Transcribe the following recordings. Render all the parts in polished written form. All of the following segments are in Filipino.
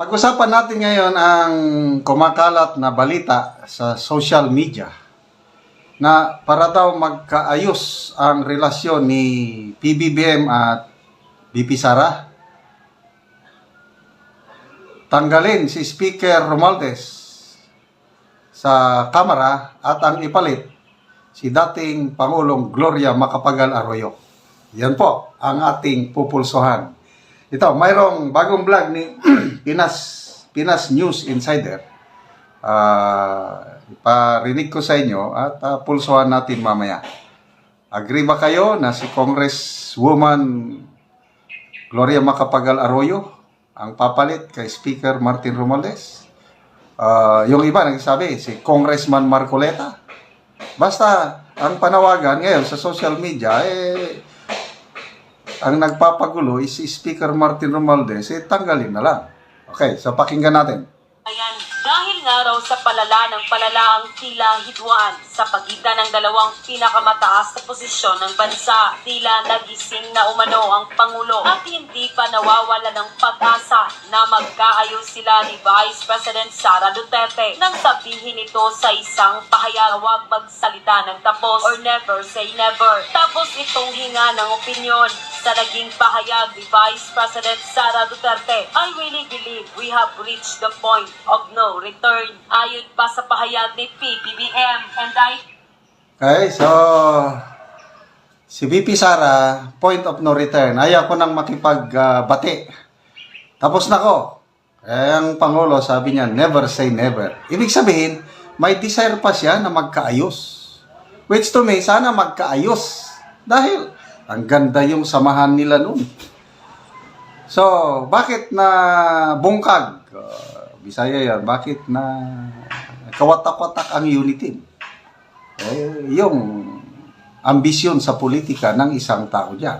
Pag-usapan natin ngayon ang kumakalat na balita sa social media na para daw magkaayos ang relasyon ni PBBM at BP Sara. Tanggalin si Speaker Romualdez sa Kamara at ang ipalit si dating Pangulong Gloria Macapagal Arroyo. Yan po ang ating pupulsuhan. Ito, mayroong bagong vlog ni Pinas News Insider. Iparinig ko sa inyo at pulsuhan natin mamaya. Agree ba kayo na si Congresswoman Gloria Macapagal Arroyo ang papalit kay Speaker Martin Romualdez? Yung iba nagsasabi, si Congressman Marcoleta. Basta, ang panawagan ngayon sa social media, ang nagpapagulo is si Speaker Martin Romualdez, tanggalin na lang. Okay, so pakinggan natin. Ayan, dahil nga raw sa palala ang tila hidwaan sa pagitan ng dalawang pinakamataas na posisyon ng bansa, tila nagising na umano ang Pangulo at hindi pa nawawala ng pag-asa na magkaayos sila ni Vice President Sara Duterte nang sabihin ito sa isang pahayag, huwag magsalita ng tapos or never say never. Tapos itong hinga ng opinyon sa naging pahayag ni Vice President Sara Duterte, I really believe we have reached the point of no return. Ayon pa sa pahayag ni PBBM and Okay, so si VP Sara, point of no return. Ayaw ko nang makipagbati. Tapos na ko. Ang Pangulo sabi niya, never say never. Ibig sabihin, may desire pa siya na magkaayos. Which to me, sana magkaayos. Dahil ang ganda yung samahan nila noon. So, bakit na bungkag? Bisaya yan, bakit na kawatak-watak ang unity? Yung ambisyon sa politika ng isang tao dyan.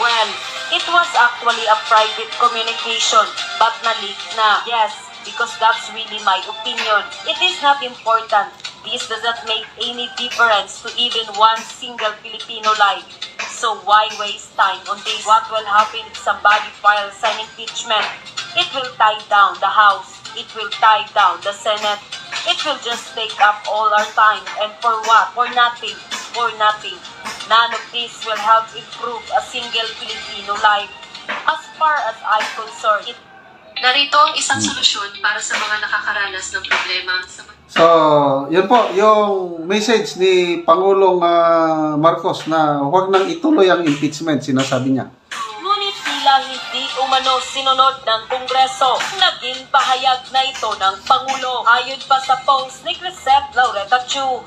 Well, it was actually a private communication but na-leak na. Yes, because that's really my opinion. It is not important. This does not make any difference to even one single Filipino life. So why waste time on this? What will happen if somebody files an impeachment? It will tie down the House. It will tie down the Senate. It will just take up all our time. And for what? For nothing. For nothing. None of this will help improve a single Filipino life. As far as I'm concerned, narito ang isang solusyon para sa mga nakakaranas ng problema sa So, yun po, yung message ni Pangulong Marcos na huwag nang ituloy ang impeachment, sinasabi niya. ngunit tila hindi umano sinunod ng Kongreso. Naging pahayag na ito ng Pangulo. Ayon pa sa post ni Crisette Laureta Chu,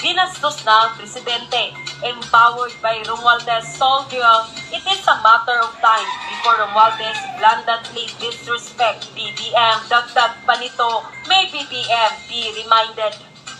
ginastos na ang presidente. Empowered by Romualdez Soldier, it is a matter of time before Romualdez blandantly disrespect BBM. Dagdag pa nito, may BBM be reminded,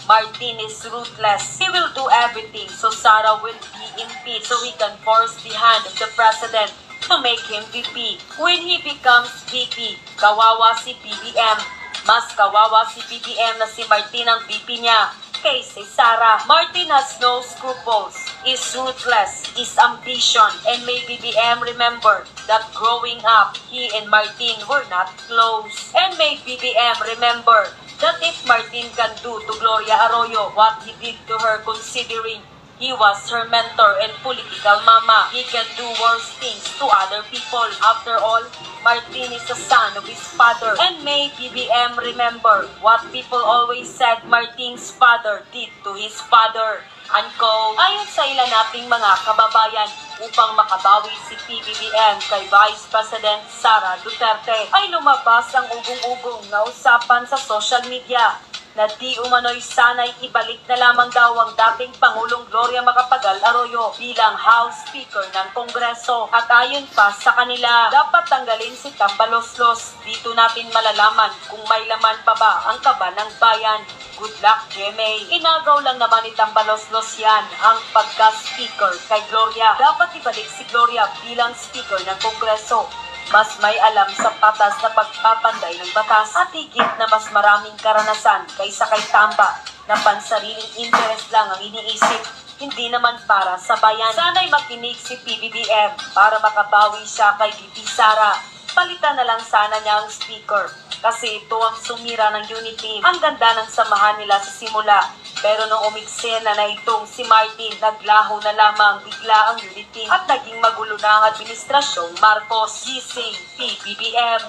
Martin is ruthless. He will do everything so Sara will be impeached so we can force the hand of the president to make him VP. When he becomes VP, kawawa si BBM. Mas kawawa si BBM na si Martin ang VP niya kaysa Sara. Martin has no scruples, is ruthless, is ambition, and may BBM remember that growing up, he and Martin were not close. And may BBM remember that if Martin can do to Gloria Arroyo what he did to her considering he was her mentor and political mama, he can do worse things to other people. After all, Martin is the son of his father. And may BBM remember what people always said Martin's father did to his father. Ayon sa ilan nating mga kababayan, upang makabawi si PBBM kay Vice President Sara Duterte, ay lumabas ang ugong-ugong na usapan sa social media na di umano'y sana'y ibalik na lamang daw ang dating Pangulong Gloria Macapagal Arroyo bilang House Speaker ng Kongreso. At ayon pa sa kanila, dapat tanggalin si Tambaloslos. Dito natin malalaman kung may laman pa ba ang kaba ng bayan. Good luck, GMA. Inagaw lang naman ni Tambaloslos yan ang pagka-speaker kay Gloria. Dapat ibalik si Gloria bilang speaker ng Kongreso. Mas may alam sa patas na pagpapanday ng batas at higit na mas maraming karanasan kaysa kay Tamba na pansariling interest lang ang iniisip, hindi naman para sa bayan. Sana'y makinig si PBBM para makabawi siya kay VP Sara. palitan na lang sana niya ang speaker. Kasi ito ang sumira ng unity. Ang ganda ng samahan nila sa simula. Pero nung umiksena na itong si Martin, naglaho na lamang bigla ang unity at naging magulo na ang administrasyong Marcos. Gising, PBBM,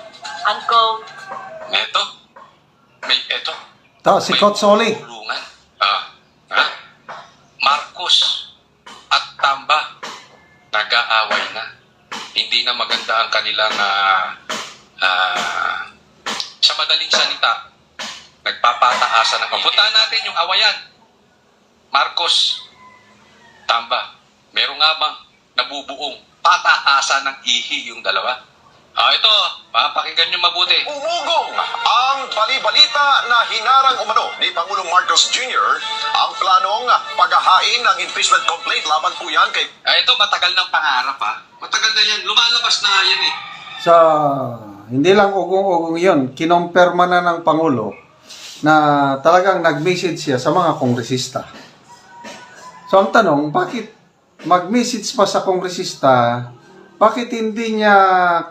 Uncle. Eto? Eto? Ito, si Coach Oli. Tulungan. Marcos at Tamba nag-aaway na. Hindi na maganda ang kanilang sa madaling salita, nagpapataasan ng puntahan natin yung awayan. Marcos, Tamba, meron nga bang nabubuong pataasan ng ihi yung dalawa? Ito, papakinggan nyo mabuti. Umugong ang bali-balita na hinarang umano ni Pangulong Marcos Jr. ang planong paghahain ng impeachment complaint laban po yan kay... Ito, matagal ng pangarap Matagal na yan. Lumalabas na yan eh. So, hindi lang ugong-ugong yun. Kinumpirma na ng Pangulo na talagang nag-message siya sa mga kongresista. So, ang tanong, bakit mag-message pa sa kongresista, bakit hindi niya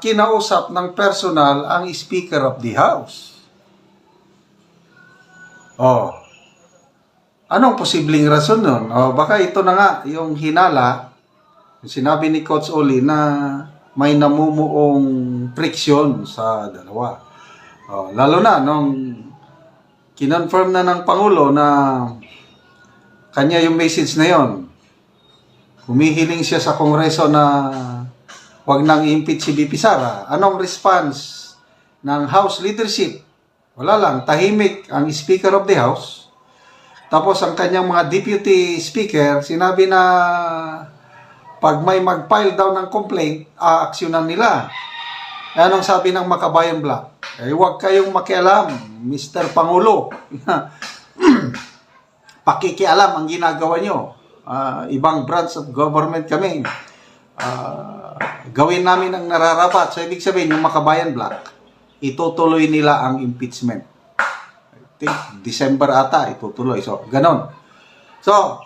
kinausap ng personal ang Speaker of the House? Anong posibleng rason nun? Baka ito na nga, yung hinala, sinabi ni Coach Oli na may namumuong friksyon sa dalawa. Lalo na nung kinonfirm na ng Pangulo na kanya yung message na yon. Humihiling siya sa Kongreso na wag nang i-impeach si VP Sara. Anong response ng House leadership? Wala lang, tahimik ang Speaker of the House. Tapos ang kanyang mga deputy speaker, sinabi na pag may mag-file daw ng complaint, aaksyonan nila. Anong sabi ng Makabayan Black? Huwag kayong makialam, Mr. Pangulo. Pakikialam ang ginagawa nyo. Ibang branch of government kami. Gawin namin ang nararapat. So, ibig sabihin, yung Makabayan Black, itutuloy nila ang impeachment. I think, December ata, itutuloy. So, ganon. So,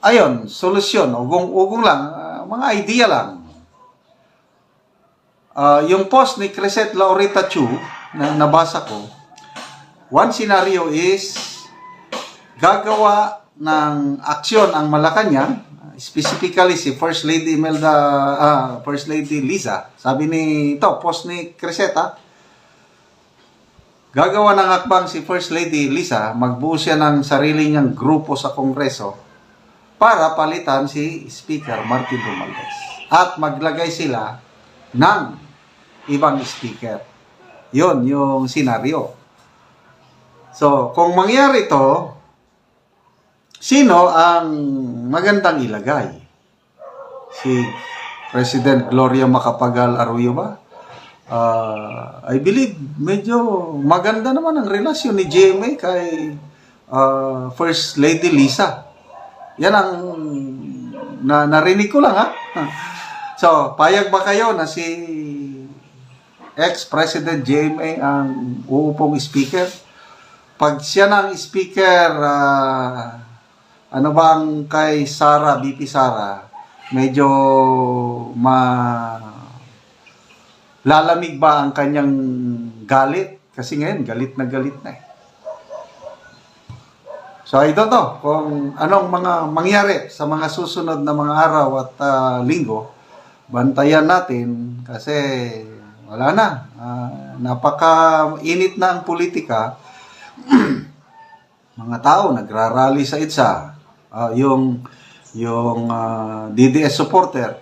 ayun, solusyon. Ugong lang. Mga idea lang. Yung post ni Crescent Laurita Chu, na nabasa ko, one scenario is, gagawa ng aksyon ang Malacanang, specifically si First Lady First Lady Liza, sabi ni post ni Crescenta, gagawa ng hakbang si First Lady Liza, magbuo siya ng sarili niyang grupo sa Kongreso para palitan si Speaker Martin Romualdez at maglagay sila ng ibang speaker. Yun yung senaryo. So, kung mangyari to, sino ang magandang ilagay? Si President Gloria Macapagal Arroyo ba? I believe medyo maganda naman ang relasyon ni GMA kay First Lady Liza. Yan ang narinig ko lang So, payag ba kayo na si ex-President GMA ang uupong speaker? Pag siya ng speaker, ano bang kay Sara, VP Sara, medyo lalamig ba ang kanyang galit? Kasi ngayon, galit na eh. So, I don't know kung anong mga mangyari sa mga susunod na mga araw at linggo. Bantayan natin kasi wala na. Napaka-init na ang politika. Mga tao nagrarally sa EDSA. Yung DDS supporter,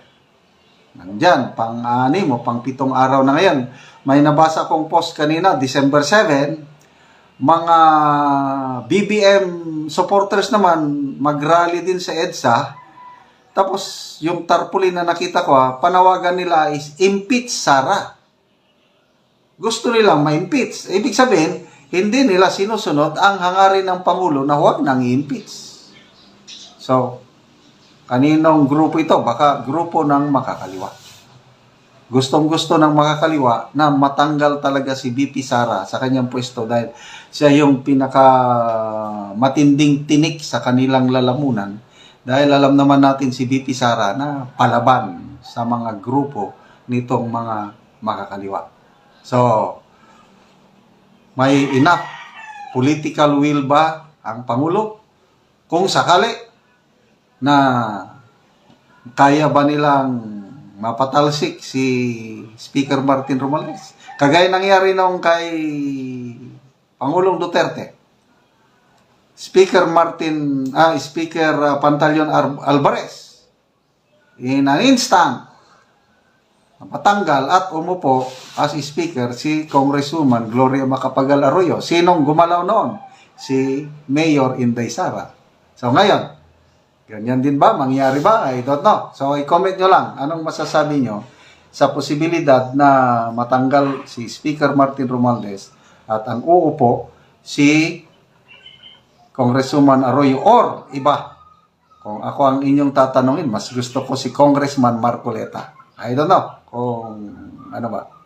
nandyan, pang-6 o pang-7 araw na ngayon. May nabasa kong post kanina, December 7, mga BBM supporters naman, mag-rally din sa EDSA. Tapos, yung tarpaulin na nakita ko, panawagan nila is, impeach Sara. Gusto nilang ma-impeach. Ibig sabihin, hindi nila sinusunod ang hangarin ng Pangulo na huwag nang i-impeach. So, kaninong grupo ito? Baka grupo ng makakaliwa. Gustong-gusto ng makakaliwa na matanggal talaga si VP Sara sa kanyang pwesto dahil siya yung pinaka-matinding tinik sa kanilang lalamunan. Dahil alam naman natin si VP Sara na palaban sa mga grupo nitong mga makakaliwa. So, may enough political will ba ang Pangulo? Kung sakali na kaya ba nilang mapatalsik si Speaker Martin Romualdez? Kagaya nangyari nung kay Pangulong Duterte. Speaker Pantaleon Alvarez in an instant napatanggal at umupo as speaker si Congresswoman Gloria Macapagal Arroyo. Sinong gumalaw noon? Si Mayor Inday Sara. So ngayon, ganyan din ba? Mangyari ba? I don't know. So i-comment nyo lang anong masasabi nyo sa posibilidad na matanggal si Speaker Martin Romualdez at ang uupo si Congresswoman Arroyo or iba. Kung ako ang inyong tatanungin, mas gusto ko si Congressman Marcoleta. I don't know kung ano ba.